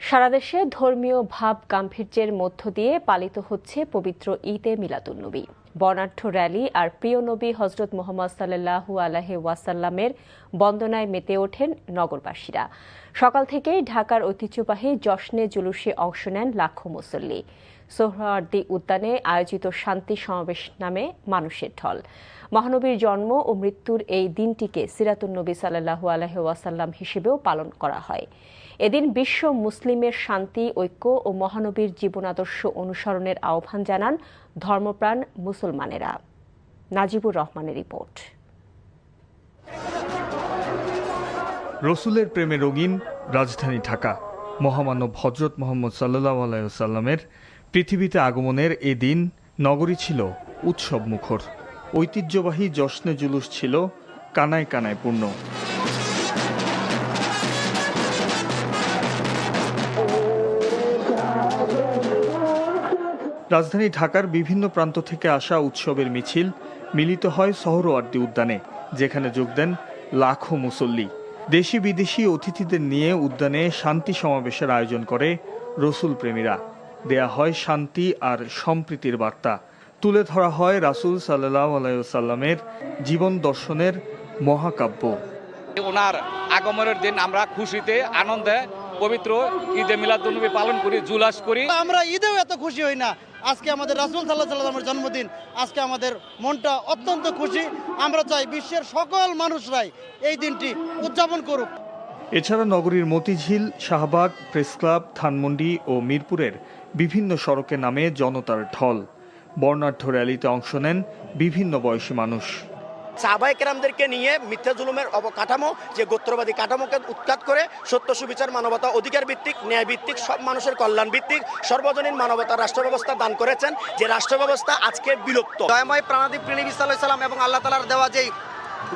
সারা দেশে ধর্মীয় ভাব গাম্ভীর্যের মধ্য দিয়ে পালিত হচ্ছে পবিত্র ঈদে মিলাদুন্নবী। বর্ণাঢ্য র্যালি আর প্রিয় নবী হজরত মুহাম্মদ সাল্লাল্লাহু আলাইহি ওয়াসাল্লামের বন্দনায় মেতে ওঠেন নগরবাসীরা। সকাল থেকেই ঢাকার ঐতিহ্যবাহী জশ্নে জুলুসে অংশ নেন লাখো মুসল্লি। সোহরাওয়ার্দী উদ্যানে আয়োজিত শান্তি সমাবেশ নামে মানুষের ঢল। মহানবীর জন্ম ও মৃত্যুর এই দিনটিকে সিরাতুন নবী সাল্লাল্লাহু আলাইহি ওয়াসাল্লাম হিসেবেও পালন করা হয়। এদিন বিশ্ব মুসলিমের শান্তি, ঐক্য ও মহানবীর জীবনাদর্শ অনুসরণের আহ্বান জানান ধর্মপ্রাণ মুসলমানেরা। নাজিবুর রহমানের রিপোর্ট। রসুলের প্রেমে রঙিন রাজধানী ঢাকা। মহামানব হজরত মুহাম্মদ সাল্লাল্লাহু আলাইহি ওয়াসাল্লামের পৃথিবীতে আগমনের এ দিন নগরী ছিল উৎসব মুখর। ঐতিহ্যবাহী জশ্নে জুলুস ছিল কানায় কানায় পূর্ণ। রাজধানী ঢাকার বিভিন্ন প্রান্ত থেকে আসা উৎসবের মিছিল মিলিত হয় সোহরাওয়ার্দী উদ্যানে, যেখানে যোগ দেন লাখো মুসল্লি। দেশি বিদেশি অতিথিদের নিয়ে উদ্যানে শান্তি সমাবেশের আয়োজন করে রসুল প্রেমীরা। দেয়া হয় শান্তি আর সম্প্রীতির বার্তা। তুলে ধরা হয় রাসূল সাল্লাল্লাহু আলাইহি ওয়াসাল্লামের জীবন দর্শনের মহাকাব্য। ওনার আগমনের দিন আমরা খুশিতে আনন্দে পবিত্র ঈদে মিলাদুন্নবী পালন করি, জুলাস করি। আমরা ঈদেও এত খুশি হই না। আজকে আমাদের রাসূল সাল্লাল্লাহু আলাইহি ওয়াসাল্লামের জন্মদিন, আজকে আমাদের মনটা অত্যন্ত খুশি। আমরা চাই বিশ্বের সকল মানুষরাই এই দিনটি উদযাপন করুক। এছাড়া নগরীর মতিঝিল, শাহবাগ, প্রেসক্লাব, ধানমন্ডি ও মিরপুরের বিভিন্ন সড়কে নামে জনতার ঢল। বর্ণাঢ্য র্যালিতে অংশ নেন বিভিন্ন বয়সী মানুষ। সাহাবায়ে কেরামদেরকে নিয়ে মিথ্যা জুলুমের অবকাঠামো, যে গোত্রবাদী কাঠামোকে উৎখাত করে সত্য সুবিচার, মানবতা, অধিকার ভিত্তিক, ন্যায় ভিত্তিক, সব মানুষের কল্যাণ ভিত্তিক সর্বজনীন মানবতার রাষ্ট্র ব্যবস্থা দান করেছেন, যে রাষ্ট্র ব্যবস্থা আজকে বিলুপ্ত। দয়াময় প্রাণাদি নবী সাল্লাল্লাহু আলাইহি ওয়াসাল্লাম এবং আল্লাহ তাআলার দেওয়া যেই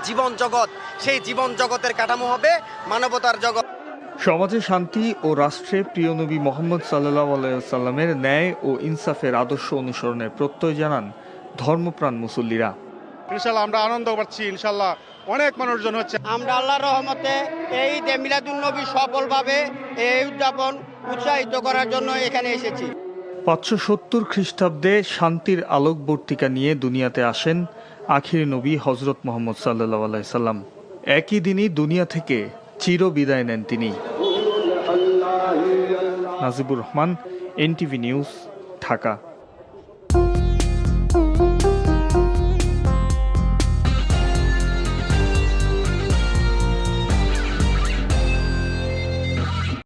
জীবন জগৎ, সেই জীবন জগতের কাঠামো হবে মানবতার জগৎ। সমাজে শান্তি ও রাষ্ট্রে প্রিয় নবী মুহাম্মদ সাল্লাল্লাহু আলাইহি ওয়াসাল্লামের ন্যায় ও ইনসাফের আদর্শ অনুসরণের প্রত্যয় জানান ধর্মপ্রাণ মুসল্লিরা। ইনশাআল্লাহ আমরা আনন্দ পাচ্ছি, ইনশাআল্লাহ অনেক মানুষজন হচ্ছে। আমরা আল্লাহর রহমতে এই ঈদে মিলাদুন্নবী সফলভাবে এই উদযাপন উৎসাহিত করার জন্য এখানে এসেছি। 570 খ্রিস্টাব্দে শান্তির আলোকবর্তিকা নিয়ে দুনিয়াতে আসেন আখির নবী হজরত মুহাম্মদ সাল্লাল্লাহু আলাইহি সাল্লাম। একই দিনই দুনিয়া থেকে চির বিদায় নেন তিনি। Najibur Rahman, NTV news, Dhaka.